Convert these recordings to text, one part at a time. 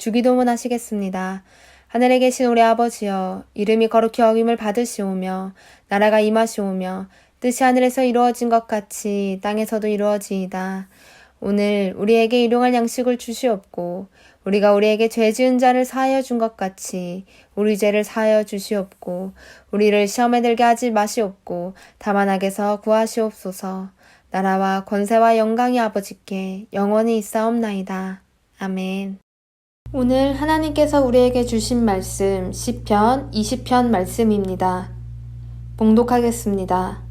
주기도문 하시겠습니다. 하늘에 계신 우리 아버지여, 이름이 거룩히 여김을 받으시오며 나라가 임하시오며 뜻이 하늘에서 이루어진 것 같이 땅에서도 이루어지이다. 오늘 우리에게 일용할 양식을 주시옵고 우리가 우리에게 죄 지은 자를 사하여 준 것 같이 우리 죄를 사하여 주시옵고 우리를 시험에 들게 하지 마시옵고 다만 악에서 구하시옵소서. 나라와 권세와 영광이 아버지께 영원히 있사옵나이다. 아멘. 오늘 하나님께서 우리에게 주신 말씀 시편 20편 말씀입니다. 봉독하겠습니다.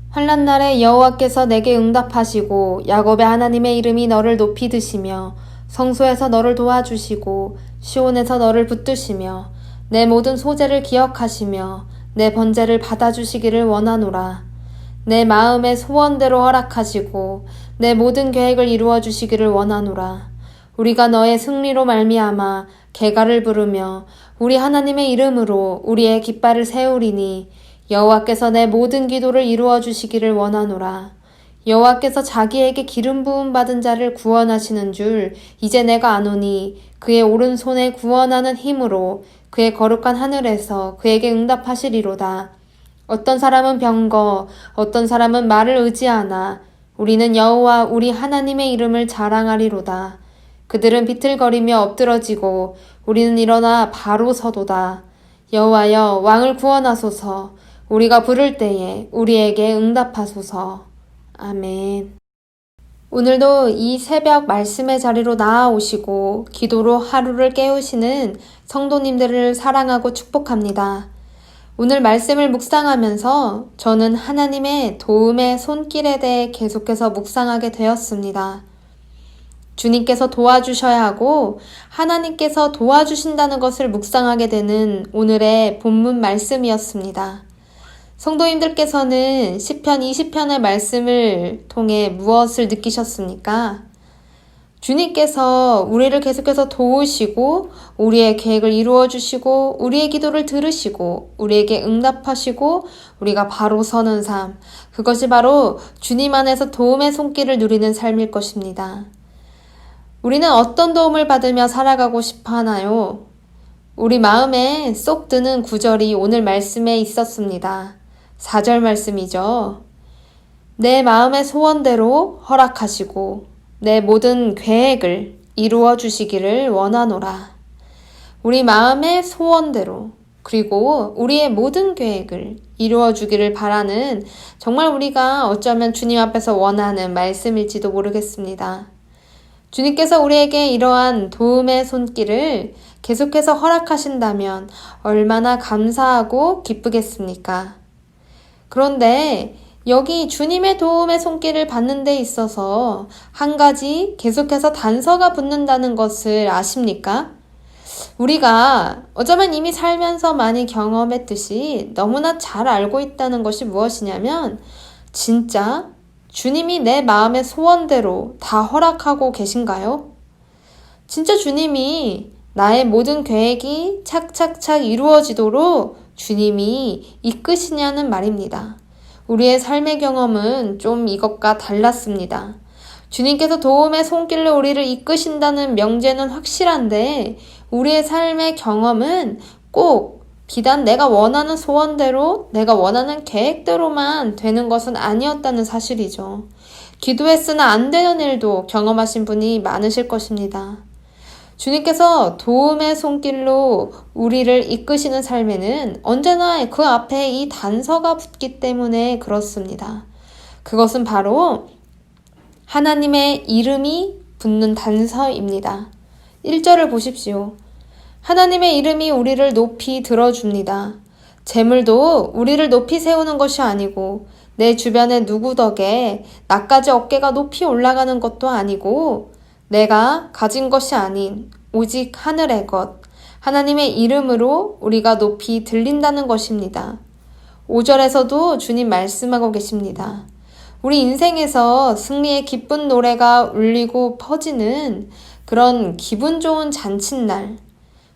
환난 날에 여호와께서 내게 응답하시고 야곱의 하나님의 이름이 너를 높이 드시며 성소에서 너를 도와주시고 시온에서 너를 붙드시며 내 모든 소재를 기억하시며 내 번제를 받아주시기를 원하노라. 내 마음의 소원대로 허락하시고 내 모든 계획을 이루어 주시기를 원하노라. 우리가 너의 승리로 말미암아 개가를 부르며 우리 하나님의 이름으로 우리의 깃발을 세우리니 여호와께서 내 모든 기도를 이루어 주시기를 원하노라. 여호와께서 자기에게 기름 부음 받은 자를 구원하시는 줄 이제 내가 아노니 그의 오른손에 구원하는 힘으로 그의 거룩한 하늘에서 그에게 응답하시리로다. 어떤 사람은 병거, 어떤 사람은 말을 의지하나 우리는 여호와 우리 하나님의 이름을 자랑하리로다. 그들은 비틀거리며 엎드러지고 우리는 일어나 바로 서도다. 여호와여 왕을 구원하소서. 우리가 부를 때에 우리에게 응답하소서. 아멘. 오늘도 이 새벽 말씀의 자리로 나아오시고 기도로 하루를 깨우시는 성도님들을 사랑하고 축복합니다. 오늘 말씀을 묵상하면서 저는 하나님의 도움의 손길에 대해 계속해서 묵상하게 되었습니다. 주님께서 도와주셔야 하고 하나님께서 도와주신다는 것을 묵상하게 되는 오늘의 본문 말씀이었습니다. 성도님들께서는 시편 20편의 말씀을 통해 무엇을 느끼셨습니까? 주님께서 우리를 계속해서 도우시고 우리의 계획을 이루어 주시고 우리의 기도를 들으시고 우리에게 응답하시고 우리가 바로 서는 삶, 그것이 바로 주님 안에서 도움의 손길을 누리는 삶일 것입니다. 우리는 어떤 도움을 받으며 살아가고 싶어 하나요? 우리 마음에 쏙 드는 구절이 오늘 말씀에 있었습니다. 4절 말씀이죠. 내 마음의 소원대로 허락하시고 내 모든 계획을 이루어 주시기를 원하노라. 우리 마음의 소원대로 그리고 우리의 모든 계획을 이루어 주기를 바라는 정말 우리가 어쩌면 주님 앞에서 원하는 말씀일지도 모르겠습니다. 주님께서 우리에게 이러한 도움의 손길을 계속해서 허락하신다면 얼마나 감사하고 기쁘겠습니까? 그런데 여기 주님의 도움의 손길을 받는 데 있어서 한 가지 계속해서 단서가 붙는다는 것을 아십니까? 우리가 어쩌면 이미 살면서 많이 경험했듯이 너무나 잘 알고 있다는 것이 무엇이냐면 진짜 주님이 내 마음의 소원대로 다 허락하고 계신가요? 진짜 주님이 나의 모든 계획이 착착착 이루어지도록 주님이 이끄시냐는 말입니다. 우리의 삶의 경험은 좀 이것과 달랐습니다. 주님께서 도움의 손길로 우리를 이끄신다는 명제는 확실한데 우리의 삶의 경험은 꼭 비단 내가 원하는 소원대로 내가 원하는 계획대로만 되는 것은 아니었다는 사실이죠. 기도했으나 안 되는 일도 경험하신 분이 많으실 것입니다. 주님께서 도움의 손길로 우리를 이끄시는 삶에는 언제나 그 앞에 이 단서가 붙기 때문에 그렇습니다. 그것은 바로 하나님의 이름이 붙는 단서입니다. 1절을 보십시오. 하나님의 이름이 우리를 높이 들어줍니다. 재물도 우리를 높이 세우는 것이 아니고 내 주변의 누구 덕에 나까지 어깨가 높이 올라가는 것도 아니고 내가 가진 것이 아닌 오직 하늘의 것, 하나님의 이름으로 우리가 높이 들린다는 것입니다. 5절에서도 주님 말씀하고 계십니다. 우리 인생에서 승리의 기쁜 노래가 울리고 퍼지는 그런 기분 좋은 잔칫날,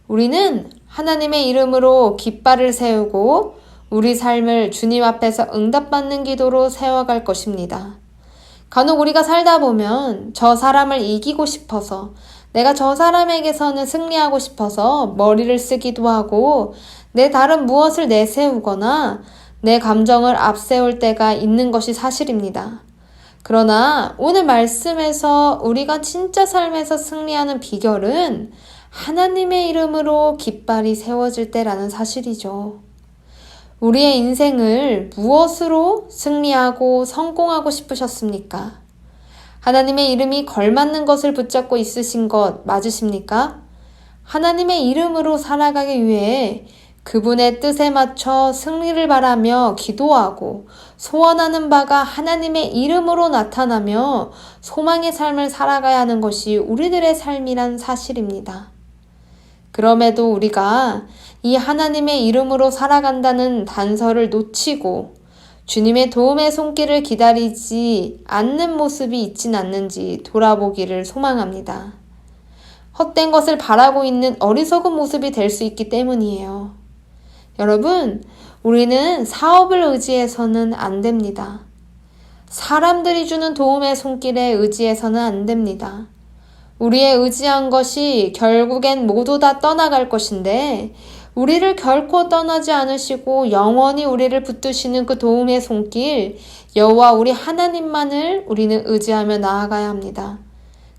우리는 하나님의 이름으로 깃발을 세우고 우리 삶을 주님 앞에서 응답받는 기도로 세워갈 것입니다. 간혹 우리가 살다 보면 저 사람을 이기고 싶어서 내가 저 사람에게서는 승리하고 싶어서 머리를 쓰기도 하고 내 다른 무엇을 내세우거나 내 감정을 앞세울 때가 있는 것이 사실입니다. 그러나 오늘 말씀에서 우리가 진짜 삶에서 승리하는 비결은 하나님의 이름으로 깃발이 세워질 때라는 사실이죠. 우리의 인생을 무엇으로 승리하고 성공하고 싶으셨습니까? 하나님의 이름이 걸맞는 것을 붙잡고 있으신 것 맞으십니까? 하나님의 이름으로 살아가기 위해 그분의 뜻에 맞춰 승리를 바라며 기도하고 소원하는 바가 하나님의 이름으로 나타나며 소망의 삶을 살아가야 하는 것이 우리들의 삶이란 사실입니다. 그럼에도 우리가 이 하나님의 이름으로 살아간다는 단서를 놓치고 주님의 도움의 손길을 기다리지 않는 모습이 있진 않는지 돌아보기를 소망합니다. 헛된 것을 바라고 있는 어리석은 모습이 될 수 있기 때문이에요. 여러분, 우리는 사업을 의지해서는 안 됩니다. 사람들이 주는 도움의 손길에 의지해서는 안 됩니다. 우리의 의지한 것이 결국엔 모두 다 떠나갈 것인데 우리를 결코 떠나지 않으시고 영원히 우리를 붙드시는 그 도움의 손길, 여호와 우리 하나님만을 우리는 의지하며 나아가야 합니다.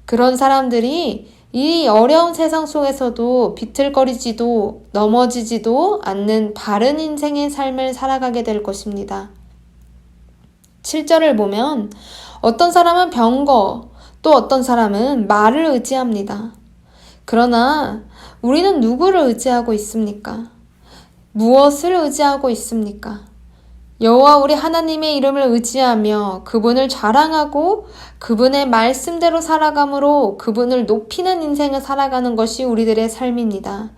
그런 사람들이 이 어려운 세상 속에서도 비틀거리지도 넘어지지도 않는 바른 인생의 삶을 살아가게 될 것입니다. 7절을 보면 어떤 사람은 병거, 또 어떤 사람은 말을 의지합니다. 그러나 우리는 누구를 의지하고 있습니까? 무엇을 의지하고 있습니까? 여호와 우리 하나님의 이름을 의지하며 그분을 자랑하고 그분의 말씀대로 살아감으로 그분을 높이는 인생을 살아가는 것이 우리들의 삶입니다.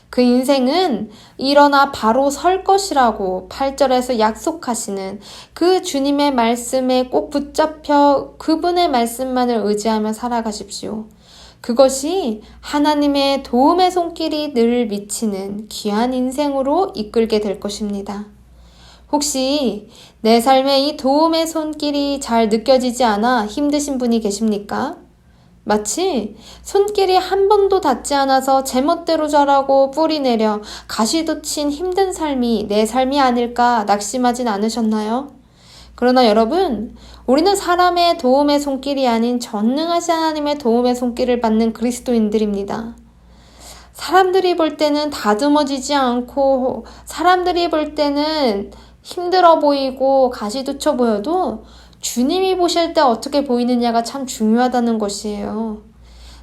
그 인생은 일어나 바로 설 것이라고 8절에서 약속하시는 그 주님의 말씀에 꼭 붙잡혀 그분의 말씀만을 의지하며 살아가십시오. 그것이 하나님의 도움의 손길이 늘 미치는 귀한 인생으로 이끌게 될 것입니다. 혹시 내 삶에 이 도움의 손길이 잘 느껴지지 않아 힘드신 분이 계십니까? 마치 손길이 한 번도 닿지 않아서 제멋대로 자라고 뿌리 내려 가시도 친 힘든 삶이 내 삶이 아닐까 낙심하진 않으셨나요? 그러나 여러분, 우리는 사람의 도움의 손길이 아닌 전능하신 하나님의 도움의 손길을 받는 그리스도인들입니다. 사람들이 볼 때는 다듬어지지 않고 사람들이 볼 때는 힘들어 보이고 가시돋쳐 보여도 주님이 보실 때 어떻게 보이느냐가 참 중요하다는 것이에요.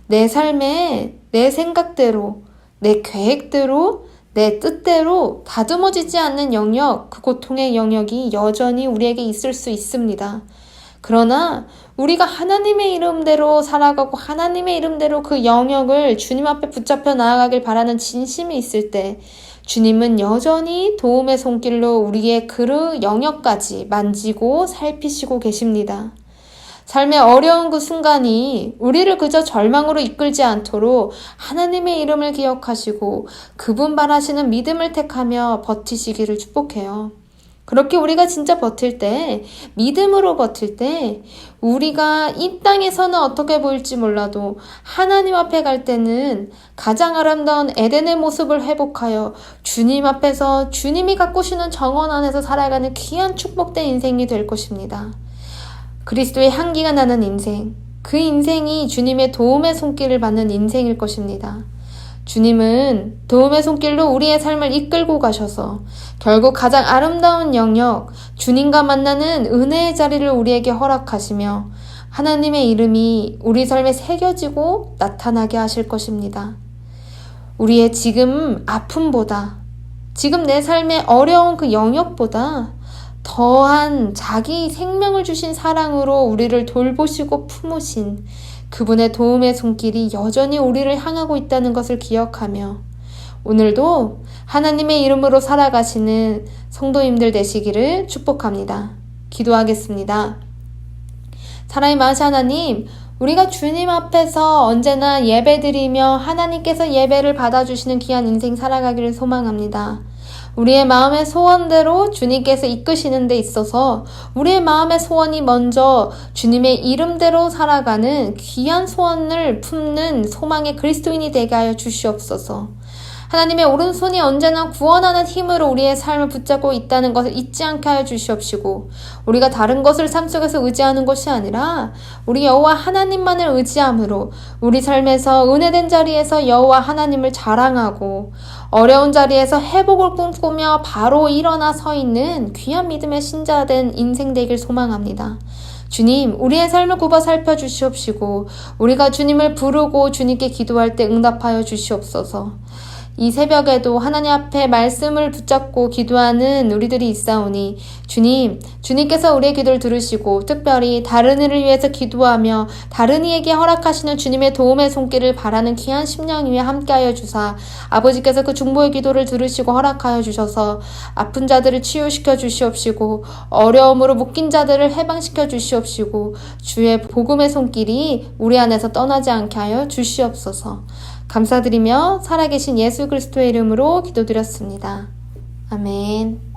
내 삶에 내 생각대로, 내 계획대로, 내 뜻대로 다듬어지지 않는 영역, 그 고통의 영역이 여전히 우리에게 있을 수 있습니다. 그러나 우리가 하나님의 이름대로 살아가고 하나님의 이름대로 그 영역을 주님 앞에 붙잡혀 나아가길 바라는 진심이 있을 때 주님은 여전히 도움의 손길로 우리의 그 영역까지 만지고 살피시고 계십니다. 삶의 어려운 그 순간이 우리를 그저 절망으로 이끌지 않도록 하나님의 이름을 기억하시고 그분 바라시는 믿음을 택하며 버티시기를 축복해요. 그렇게 우리가 진짜 버틸 때, 믿음으로 버틸 때 우리가 이 땅에서는 어떻게 보일지 몰라도 하나님 앞에 갈 때는 가장 아름다운 에덴의 모습을 회복하여 주님 앞에서 주님이 가꾸시는 정원 안에서 살아가는 귀한 축복된 인생이 될 것입니다. 그리스도의 향기가 나는 인생, 그 인생이 주님의 도움의 손길을 받는 인생일 것입니다. 주님은 도움의 손길로 우리의 삶을 이끌고 가셔서 결국 가장 아름다운 영역, 주님과 만나는 은혜의 자리를 우리에게 허락하시며 하나님의 이름이 우리 삶에 새겨지고 나타나게 하실 것입니다. 우리의 지금 아픔보다, 지금 내 삶의 어려운 그 영역보다 더한 자기 생명을 주신 사랑으로 우리를 돌보시고 품으신 그분의 도움의 손길이 여전히 우리를 향하고 있다는 것을 기억하며 오늘도 하나님의 이름으로 살아가시는 성도님들 되시기를 축복합니다. 기도하겠습니다. 사랑의 마하시 하나님, 우리가 주님 앞에서 언제나 예배드리며 하나님께서 예배를 받아주시는 귀한 인생 살아가기를 소망합니다. 우리의 마음의 소원대로 주님께서 이끄시는 데 있어서 우리의 마음의 소원이 먼저 주님의 이름대로 살아가는 귀한 소원을 품는 소망의 그리스도인이 되게 하여 주시옵소서. 하나님의 오른손이 언제나 구원하는 힘으로 우리의 삶을 붙잡고 있다는 것을 잊지 않게 하여 주시옵시고, 우리가 다른 것을 삶 속에서 의지하는 것이 아니라 우리 여호와 하나님만을 의지함으로 우리 삶에서 은혜된 자리에서 여호와 하나님을 자랑하고 어려운 자리에서 회복을 꿈꾸며 바로 일어나 서 있는 귀한 믿음의 신자된 인생 되길 소망합니다. 주님, 우리의 삶을 굽어 살펴주시옵시고 우리가 주님을 부르고 주님께 기도할 때 응답하여 주시옵소서. 이 새벽에도 하나님 앞에 말씀을 붙잡고 기도하는 우리들이 있사오니 주님께서 우리의 기도를 들으시고 특별히 다른 이를 위해서 기도하며 다른 이에게 허락하시는 주님의 도움의 손길을 바라는 귀한 심령 위에 함께하여 주사 아버지께서 그 중보의 기도를 들으시고 허락하여 주셔서 아픈 자들을 치유시켜 주시옵시고 어려움으로 묶인 자들을 해방시켜 주시옵시고 주의 복음의 손길이 우리 안에서 떠나지 않게 하여 주시옵소서. 감사드리며 살아계신 예수 그리스도의 이름으로 기도드렸습니다. 아멘.